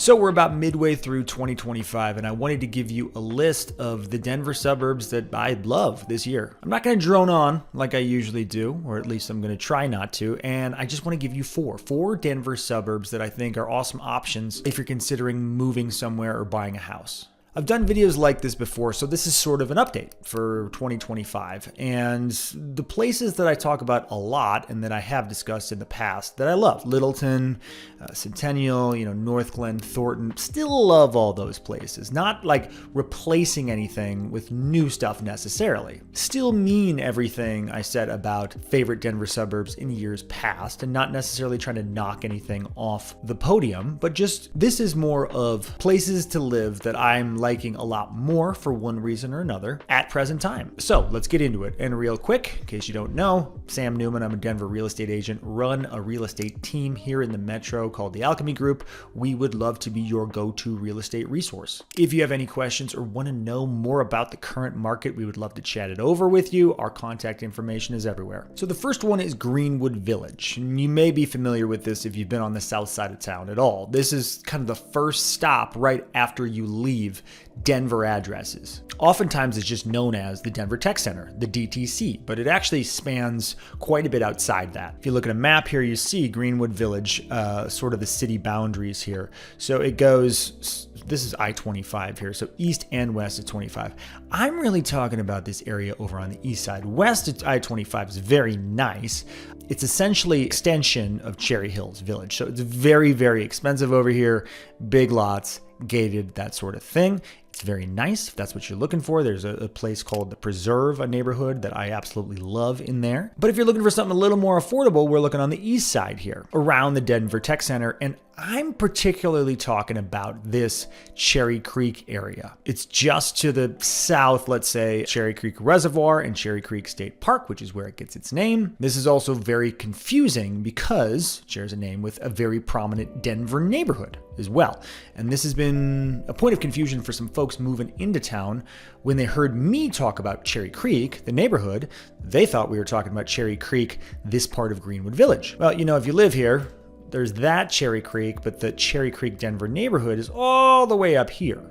So we're about midway through 2025, and I wanted to give you a list of the Denver suburbs that I love this year. I'm not going to drone on like I usually do, or at least I'm going to try not to, and I just want to give you four Denver suburbs that I think are awesome options if you're considering moving somewhere or buying a house. I've done videos like this before, so this is sort of an update for 2025. And the places that I talk about a lot and that I have discussed in the past that I love, Littleton, Centennial, North Glen, Thornton, still love all those places. Not like replacing anything with new stuff necessarily. Still mean everything I said about favorite Denver suburbs in years past, and not necessarily trying to knock anything off the podium, but just this is more of places to live that I'm liking a lot more for one reason or another at present time. So let's get into it. And real quick, in case you don't know, Sam Newman, I'm a Denver real estate agent, run a real estate team here in the Metro called the Alchemy Group. We would love to be your go-to real estate resource. If you have any questions or want to know more about the current market, we would love to chat it over with you. Our contact information is everywhere. So the first one is Greenwood Village. And you may be familiar with this if you've been on the south side of town at all. This is kind of the first stop right after you leave Denver addresses. Oftentimes it's just known as the Denver Tech Center, the DTC, but it actually spans quite a bit outside that. If you look at a map here, you see Greenwood Village, sort of the city boundaries here. So it goes, this is I-25 here, so east and west of 25. I'm really talking about this area over on the east side. West of I-25 is very nice. It's essentially extension of Cherry Hills Village. So it's very, very expensive over here, big lots, gated, that sort of thing. It's very nice if that's what you're looking for. There's a place called the Preserve, a neighborhood that I absolutely love in there. But if you're looking for something a little more affordable, we're looking on the east side here, around the Denver Tech Center. And I'm particularly talking about this Cherry Creek area. It's just to the south, let's say, Cherry Creek Reservoir and Cherry Creek State Park, which is where it gets its name. This is also very confusing because it shares a name with a very prominent Denver neighborhood as well. And this has been a point of confusion for some folks moving into town. When they heard me talk about Cherry Creek, the neighborhood, they thought we were talking about Cherry Creek, this part of Greenwood Village. Well, if you live here, there's that Cherry Creek, but the Cherry Creek Denver neighborhood is all the way up here,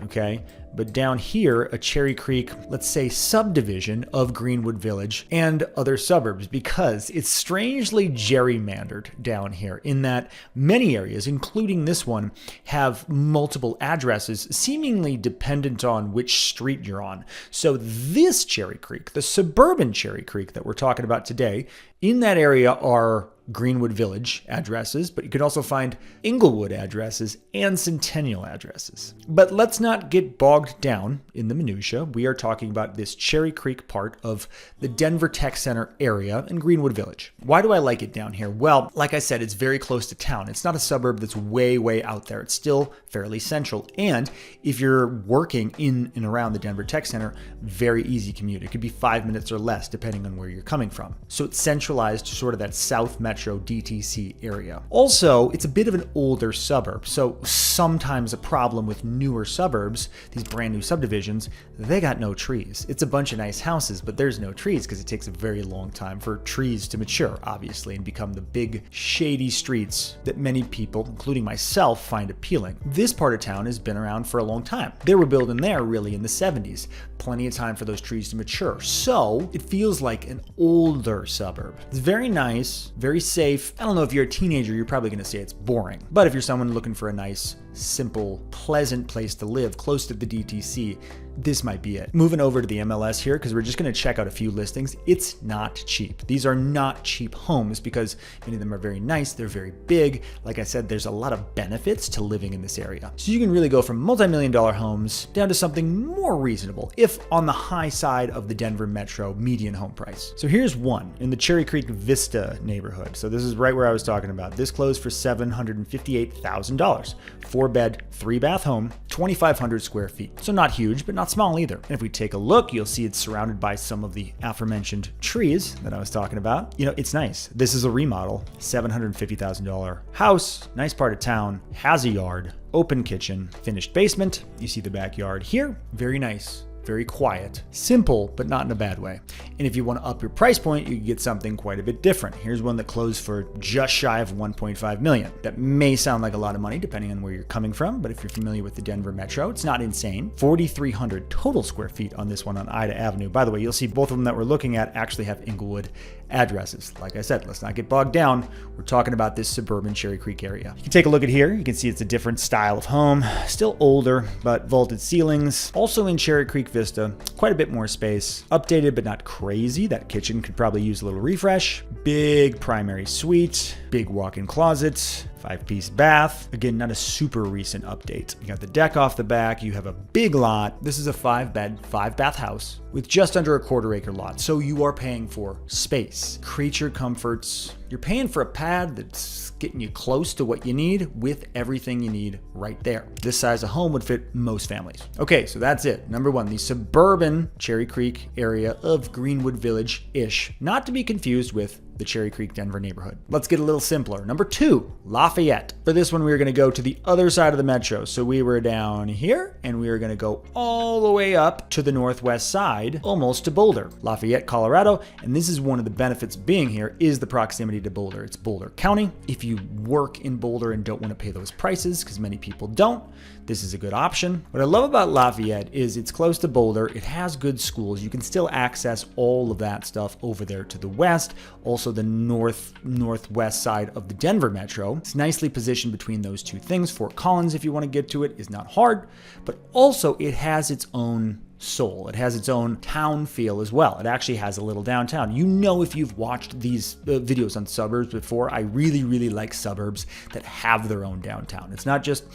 okay? But down here, a Cherry Creek, let's say, subdivision of Greenwood Village and other suburbs, because it's strangely gerrymandered down here in that many areas, including this one, have multiple addresses seemingly dependent on which street you're on. So this Cherry Creek, the suburban Cherry Creek that we're talking about today, in that area are Greenwood Village addresses, but you can also find Inglewood addresses and Centennial addresses. But let's not get bogged down in the minutia. We are talking about this Cherry Creek part of the Denver Tech Center area in Greenwood Village. Why do I like it down here? Well, like I said, it's very close to town. It's not a suburb that's way, way out there. It's still fairly central. And if you're working in and around the Denver Tech Center, very easy commute. It could be 5 minutes or less depending on where you're coming from. So it's centralized to sort of that South Metro DTC area. Also, it's a bit of an older suburb. So sometimes a problem with newer suburbs, these brand new subdivisions, they got no trees. It's a bunch of nice houses, but there's no trees because it takes a very long time for trees to mature, obviously, and become the big shady streets that many people, including myself, find appealing. This part of town has been around for a long time. They were building there really in the 70s. Plenty of time for those trees to mature. So it feels like an older suburb. It's very nice, very safe. I don't know, if you're a teenager, you're probably going to say it's boring. But if you're someone looking for a nice, simple, pleasant place to live close to the DTC, this might be it. Moving over to the MLS here, because we're just going to check out a few listings. It's not cheap. These are not cheap homes because many of them are very nice. They're very big. Like I said, there's a lot of benefits to living in this area. So you can really go from multi-million-dollar homes down to something more reasonable, if on the high side of the Denver Metro median home price. So here's one in the Cherry Creek Vista neighborhood. So this is right where I was talking about. This closed for $758,000. 4-bed, 3-bath home, 2,500 square feet. So not huge, but not small either. And if we take a look, you'll see it's surrounded by some of the aforementioned trees that I was talking about. It's nice. This is a remodel, $750,000 house, nice part of town, has a yard, open kitchen, finished basement. You see the backyard here. Very nice. very quiet, simple, but not in a bad way. And if you want to up your price point, you can get something quite a bit different. Here's one that closed for just shy of 1.5 million. That may sound like a lot of money depending on where you're coming from, but if you're familiar with the Denver Metro, it's not insane. 4,300 total square feet on this one on Ida Avenue. By the way, you'll see both of them that we're looking at actually have Inglewood addresses. Like I said, let's not get bogged down. We're talking about this suburban Cherry Creek area. You can take a look at here. You can see it's a different style of home, still older, but vaulted ceilings. Also in Cherry Creek Vista, quite a bit more space. Updated, but not crazy. That kitchen could probably use a little refresh. Big primary suite, big walk-in closet, 5-piece bath. Again, not a super recent update. You got the deck off the back. You have a big lot. This is a 5-bed, 5-bath house with just under a quarter-acre lot. So you are paying for space, creature comforts. You're paying for a pad that's getting you close to what you need with everything you need right there. This size of home would fit most families. Okay, so that's it. Number one, the suburban Cherry Creek area of Greenwood Village-ish, not to be confused with the Cherry Creek, Denver neighborhood. Let's get a little simpler. Number two, Lafayette. For this one, we were gonna go to the other side of the metro. So we were down here and we were gonna go all the way up to the northwest side, almost to Boulder, Lafayette, Colorado. And this is one of the benefits of being here is the proximity to Boulder. It's Boulder County. If you work in Boulder and don't wanna pay those prices, because many people don't, this is a good option. What I love about Lafayette is it's close to Boulder. It has good schools. You can still access all of that stuff over there to the west. Also the northwest side of the Denver Metro. It's nicely positioned between those two things. Fort Collins, if you want to get to it, is not hard, but also it has its own soul. It has its own town feel as well. It actually has a little downtown. You know, if you've watched these videos on Suburbs before, I really, really like suburbs that have their own downtown. It's not just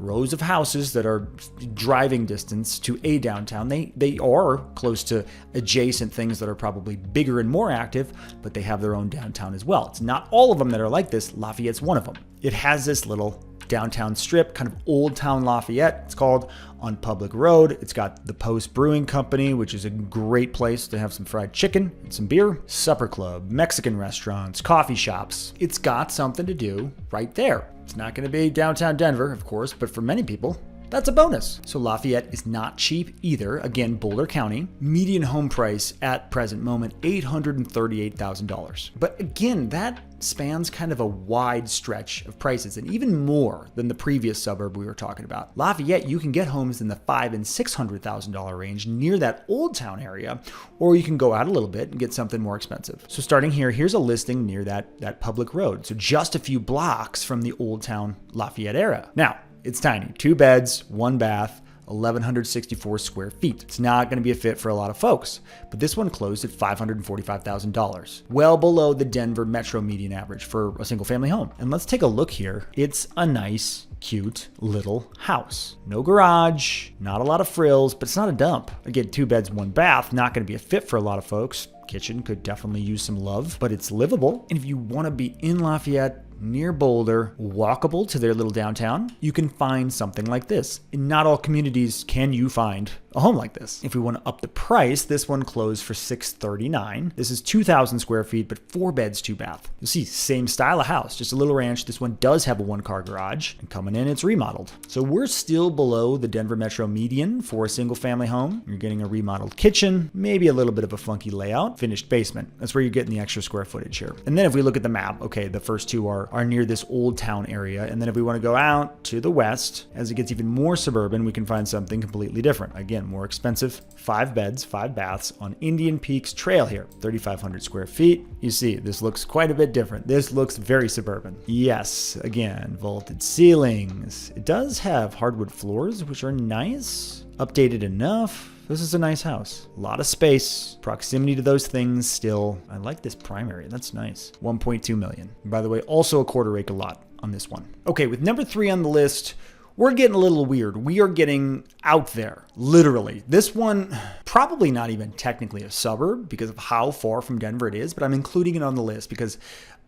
rows of houses that are driving distance to a downtown. They are close to adjacent things that are probably bigger and more active, but they have their own downtown as well. It's not all of them that are like this. Lafayette's one of them. It has this little downtown strip, kind of Old Town Lafayette, it's called, on Public Road. It's got the Post Brewing Company, which is a great place to have some fried chicken and some beer, supper club, Mexican restaurants, coffee shops. It's got something to do right there. It's not going to be downtown Denver, of course, but for many people, that's a bonus. So Lafayette is not cheap either. Again, Boulder County. Median home price at present moment, $838,000. But again, that spans kind of a wide stretch of prices and even more than the previous suburb we were talking about. Lafayette, you can get homes in the $500,000 and $600,000 range near that Old Town area, or you can go out a little bit and get something more expensive. So starting here, here's a listing near that public road. So just a few blocks from the Old Town Lafayette area. Now, it's tiny, 2 beds, 1 bath, 1,164 square feet. It's not going to be a fit for a lot of folks, but this one closed at $545,000, well below the Denver Metro median average for a single family home. And let's take a look here. It's a nice, cute little house. No garage, not a lot of frills, but it's not a dump. Again, 2 beds, 1 bath, not going to be a fit for a lot of folks. Kitchen could definitely use some love, but it's livable. And if you want to be in Lafayette, near Boulder, walkable to their little downtown, you can find something like this. In not all communities can you find a home like this. If we want to up the price, this one closed for $639,000. This is 2,000 square feet, but 4 beds, 2 bath. You'll see same style of house, just a little ranch. This one does have a 1-car garage, and coming in, it's remodeled. So we're still below the Denver Metro median for a single family home. You're getting a remodeled kitchen, maybe a little bit of a funky layout, finished basement. That's where you're getting the extra square footage here. And then if we look at the map, okay, the first two are near this Old Town area. And then if we want to go out to the west, as it gets even more suburban, we can find something completely different. Again, more expensive, 5 beds, 5 baths on Indian Peaks Trail here, 3,500 square feet. You see, this looks quite a bit different. This looks very suburban. Yes, again, vaulted ceilings. It does have hardwood floors, which are nice, updated enough. This is a nice house. A lot of space, proximity to those things still. I like this primary, that's nice. 1.2 million. And by the way, also a quarter-acre lot on this one. Okay, with number 3 on the list, we're getting a little weird. We are getting out there, literally. This one, probably not even technically a suburb because of how far from Denver it is, but I'm including it on the list because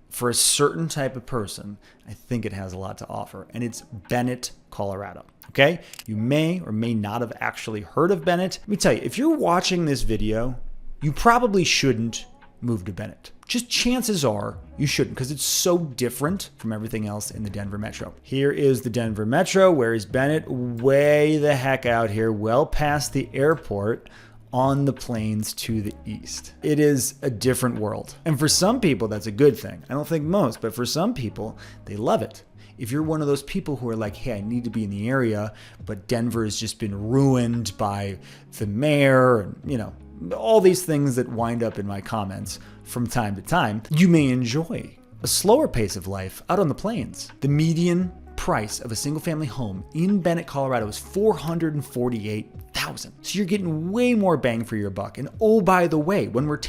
for a certain type of person, I think it has a lot to offer, and it's Bennett, Colorado. Okay, you may or may not have actually heard of Bennett. Let me tell you, if you're watching this video, you probably shouldn't move to Bennett. Just chances are you shouldn't, because it's so different from everything else in the Denver metro. Here is the Denver metro. Where is Bennett? Way the heck out here, well past the airport, on the plains to the east. It is a different world. And for some people, that's a good thing. I don't think most, but for some people, they love it. If you're one of those people who are like, hey, I need to be in the area, but Denver has just been ruined by the mayor and, all these things that wind up in my comments from time to time, you may enjoy a slower pace of life out on the plains. The median price of a single family home in Bennett, Colorado is $448,000. So you're getting way more bang for your buck. And oh, by the way, when we're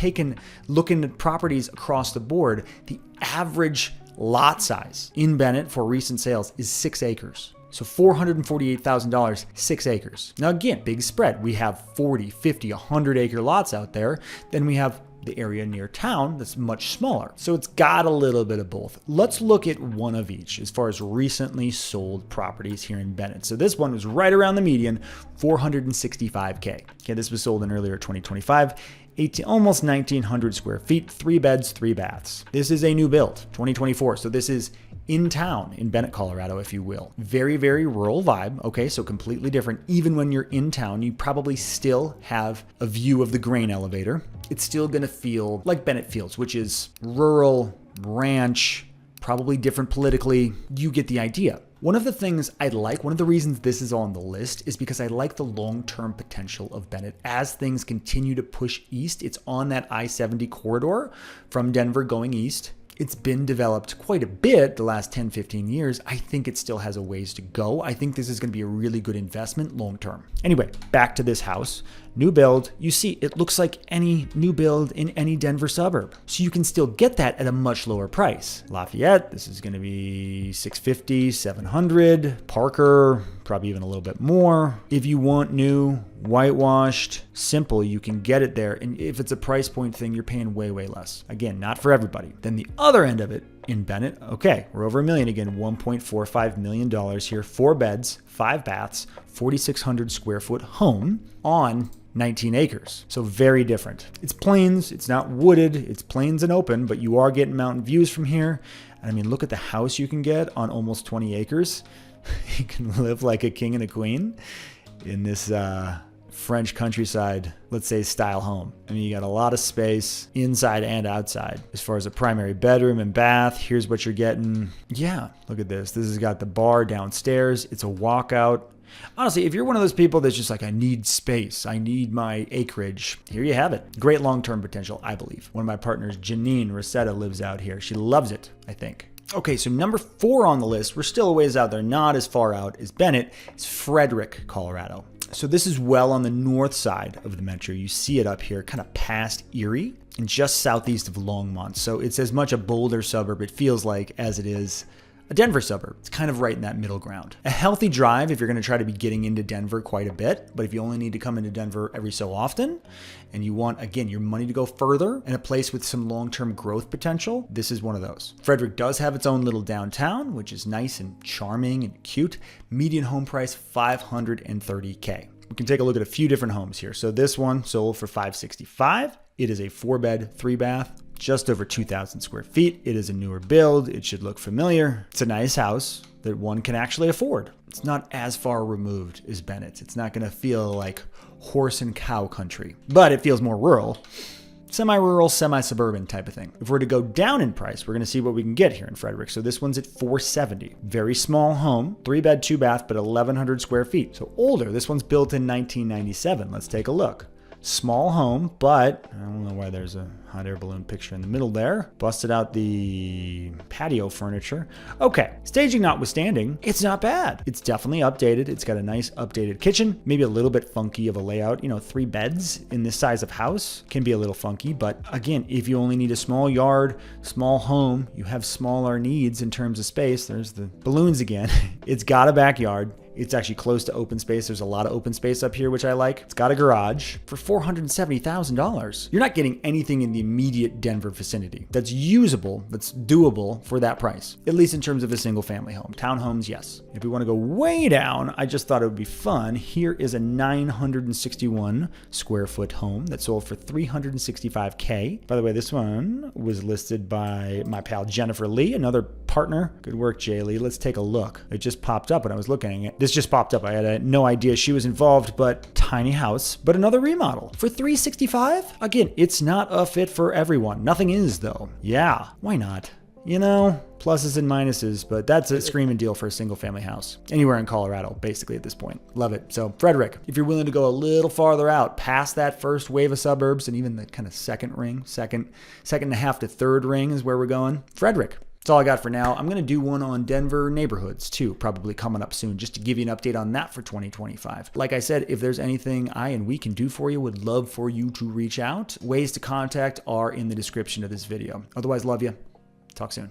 looking at properties across the board, the average lot size in Bennett for recent sales is 6 acres. So $448,000, 6 acres. Now again, big spread. We have 40, 50, 100 acre lots out there. Then we have the area near town that's much smaller. So it's got a little bit of both. Let's look at one of each as far as recently sold properties here in Bennett. So this one was right around the median, $465K. Okay, this was sold in earlier 2025. Almost 1,900 square feet, 3 beds, 3 baths. This is a new build, 2024. So this is in town in Bennett, Colorado, if you will. Very, very rural vibe. Okay, so completely different. Even when you're in town, you probably still have a view of the grain elevator. It's still going to feel like Bennett feels, which is rural, ranch, probably different politically. You get the idea. One of the things I like, one of the reasons this is on the list is because I like the long-term potential of Bennett. As things continue to push east, it's on that I-70 corridor from Denver going east. It's been developed quite a bit the last 10, 15 years. I think it still has a ways to go. I think this is going to be a really good investment long-term. Anyway, back to this house. New build, you see, it looks like any new build in any Denver suburb. So you can still get that at a much lower price. Lafayette, this is going to be $650, $700. Parker, probably even a little bit more. If you want new, whitewashed, simple, you can get it there. And if it's a price point thing, you're paying way, way less. Again, not for everybody. Then the other end of it, in Bennett, okay, we're over $1 million again, $1.45 million here, 4 beds, 5 baths, 4,600 square foot home on 19 acres. So very different. It's plains, it's not wooded, it's plains and open, but you are getting mountain views from here. And I mean, look at the house you can get on almost 20 acres. You can live like a king and a queen in this French countryside, let's say, style home. I mean, you got a lot of space inside and outside. As far as a primary bedroom and bath, here's what you're getting. Yeah, look at this. This has got the bar downstairs. It's a walkout. Honestly, if you're one of those people that's just like, I need space, I need my acreage, here you have it. Great long-term potential, I believe. One of my partners, Janine Rosetta, lives out here. She loves it, I think. Okay, so number 4 on the list, we're still a ways out there, not as far out as Bennett, is Frederick, Colorado. So this is well on the north side of the metro. You see it up here, kind of past Erie and just southeast of Longmont. So it's as much a Boulder suburb, it feels like, as it is a Denver suburb. It's kind of right in that middle ground. A healthy drive if you're going to try to be getting into Denver quite a bit, but if you only need to come into Denver every so often and you want, again, your money to go further and a place with some long-term growth potential, this is one of those. Frederick does have its own little downtown, which is nice and charming and cute. Median home price, $530K. We can take a look at a few different homes here. So this one sold for $565. It is a 4-bed, 3-bath. Just over 2,000 square feet. It is a newer build. It should look familiar. It's a nice house that one can actually afford. It's not as far removed as Bennett's. It's not going to feel like horse and cow country, but it feels more rural, semi-rural, semi-suburban type of thing. If we're to go down in price, we're going to see what we can get here in Frederick. So this one's at $470. Very small home, 3-bed, 2-bath, but 1,100 square feet. So older. This one's built in 1997. Let's take a look. Small home, but I don't know why there's a hot air balloon picture in the middle there. Busted out the patio furniture. Okay, staging notwithstanding, it's not bad. It's definitely updated. It's got a nice updated kitchen, maybe a little bit funky of a layout. 3 beds in this size of house can be a little funky, but again, if you only need a small yard, small home, you have smaller needs in terms of space. There's the balloons again. It's got a backyard. It's actually close to open space. There's a lot of open space up here, which I like. It's got a garage for $470,000. You're not getting anything in the immediate Denver vicinity that's usable, that's doable for that price, at least in terms of a single family home. Townhomes, yes. If we want to go way down, I just thought it would be fun. Here is a 961 square foot home that sold for $365K. By the way, this one was listed by my pal Jennifer Lee, another partner. Good work, Jay Lee. Let's take a look. It just popped up when I was looking at it. This just popped up. I had no idea she was involved, but tiny house, but another remodel for $365. Again, it's not a fit for everyone. Nothing is though. Yeah, why not? You know, pluses and minuses, but that's a screaming deal for a single family house. Anywhere in Colorado, basically at this point. Love it. So Frederick, if you're willing to go a little farther out, past that first wave of suburbs and even the kind of second ring, second and a half to third ring is where we're going. Frederick. That's all I got for now. I'm going to do one on Denver neighborhoods too, probably coming up soon, just to give you an update on that for 2025. Like I said, if there's anything I and we can do for you, would love for you to reach out. Ways to contact are in the description of this video. Otherwise, love you. Talk soon.